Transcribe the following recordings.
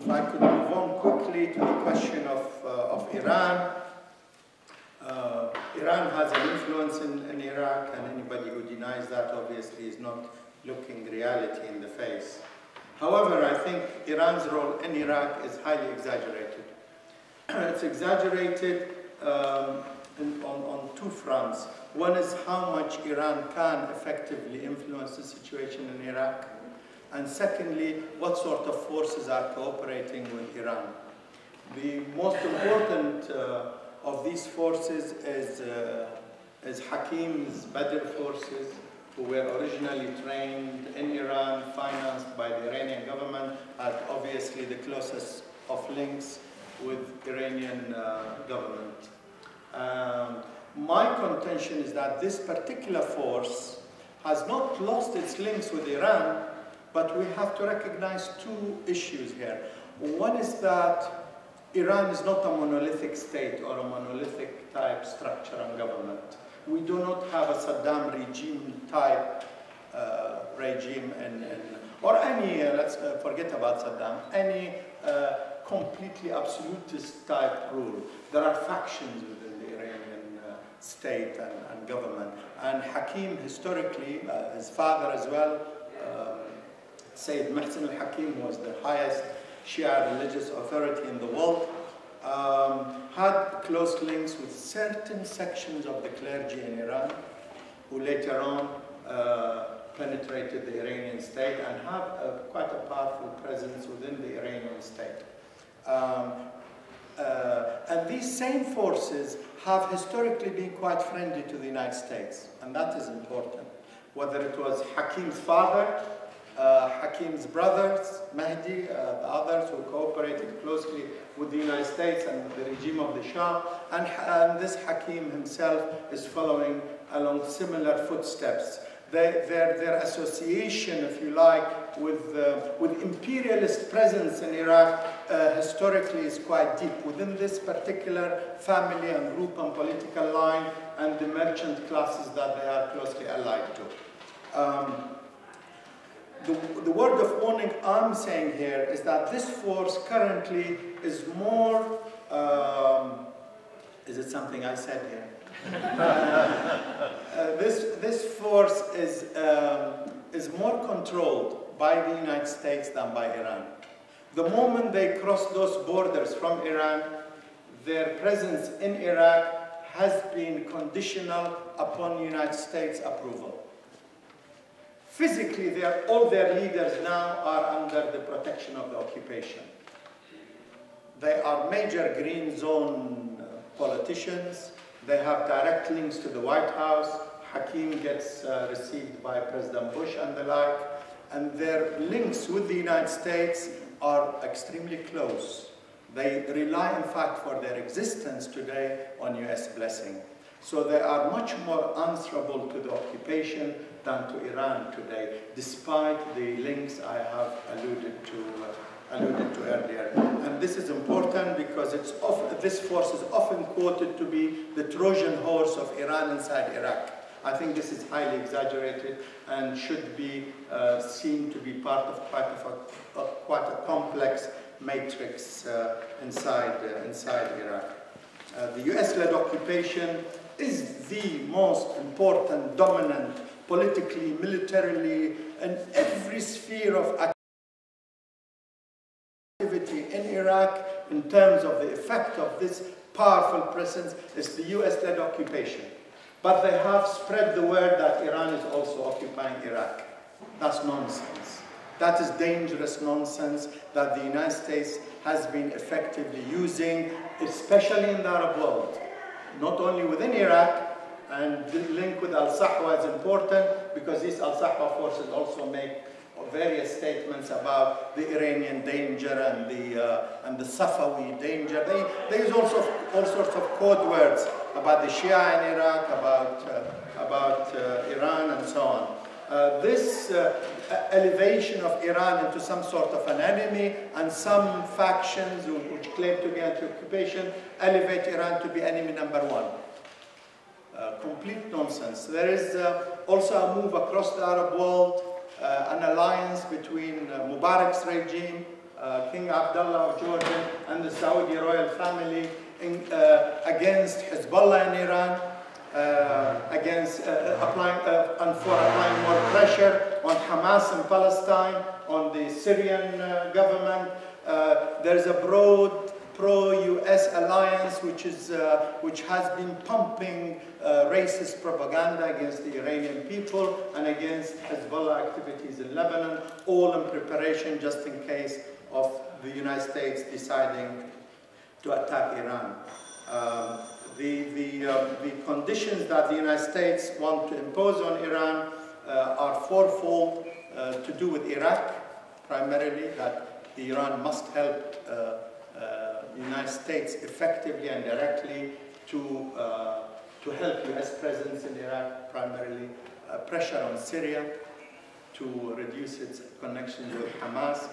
if I could move on quickly to the question of Iran. Iran has an influence in Iraq, and anybody who denies that obviously is not looking reality in the face. However, I think Iran's role in Iraq is highly exaggerated. It's exaggerated on two fronts. One is how much Iran can effectively influence the situation in Iraq, and secondly, what sort of forces are cooperating with Iran. The most important of these forces is Hakim's Badr forces, who were originally trained in Iran, financed by the Iranian government, are obviously the closest of links with Iranian government. My contention is that this particular force has not lost its links with Iran, but we have to recognize two issues here. One is that Iran is not a monolithic state or a monolithic type structure and government. We do not have a Saddam regime type regime or any, let's forget about Saddam, any completely absolutist type rule. There are factions within the Iranian state and government. And Hakim historically, his father as well, Sayyid Muhsin al-Hakim was the highest Shia religious authority in the world, had close links with certain sections of the clergy in Iran, who later on penetrated the Iranian state and have quite a powerful presence within the Iranian state. And these same forces have historically been quite friendly to the United States, and that is important. Whether it was Hakim's father, Hakim's brothers, Mahdi, the others who cooperated closely with the United States and the regime of the Shah, and this Hakim himself is following along similar footsteps. Their association, if you like, with imperialist presence in Iraq historically is quite deep within this particular family and group and political line and the merchant classes that they are closely allied to. The word of warning I'm saying here is that this force currently is more, is it something I said here? This force is more controlled by the United States than by Iran. The moment they cross those borders from Iran, their presence in Iraq has been conditional upon United States approval. Physically, all their leaders now are under the protection of the occupation. They are major green zone politicians. They have direct links to the White House. Hakim gets received by President Bush and the like. And their links with the United States are extremely close. They rely, in fact, for their existence today on US blessing. So they are much more answerable to the occupation than to Iran today, despite the links I have alluded to earlier. And this is important because this force is often quoted to be the Trojan horse of Iran inside Iraq. I think this is highly exaggerated and should be seen to be part of quite a complex matrix inside Iraq. The US-led occupation is the most important, dominant, politically, militarily, and every sphere of activity in Iraq in terms of the effect of this powerful presence is the US-led occupation. But they have spread the word that Iran is also occupying Iraq. That's nonsense. That is dangerous nonsense that the United States has been effectively using, especially in the Arab world. Not only within Iraq, and the link with al-Sahwa is important because these al-Sahwa forces also make various statements about the Iranian danger and the Safawi danger. They use all sorts of code words about the Shia in Iraq, about Iran, and so on. This elevation of Iran into some sort of an enemy, and some factions which claim to be anti-occupation elevate Iran to be enemy number one. Complete nonsense. There is also a move across the Arab world, an alliance between Mubarak's regime King Abdullah of Jordan and the Saudi royal family against Hezbollah in Iran, against applying more pressure on Hamas in Palestine, on the Syrian government. There's a broad pro-US alliance which has been pumping racist propaganda against the Iranian people and against Hezbollah activities in Lebanon, all in preparation just in case of the United States deciding to attack Iran. The conditions that the United States want to impose on Iran are fourfold, to do with Iraq, primarily, that Iran must help the United States effectively and directly to help U.S. presence in Iraq, primarily pressure on Syria to reduce its connections with Hamas,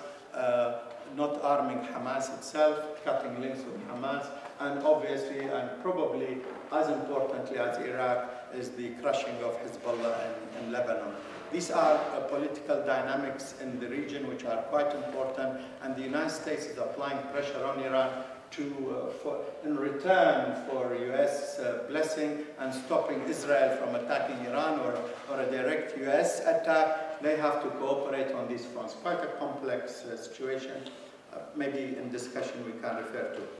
not arming Hamas itself, cutting links with Hamas, and obviously, and probably as importantly as Iraq, is the crushing of Hezbollah in Lebanon. These are political dynamics in the region which are quite important, and the United States is applying pressure on Iran in return for U.S. blessing and stopping Israel from attacking Iran or a direct U.S. attack. They have to cooperate on these fronts. Quite a complex situation. Maybe in discussion we can refer to.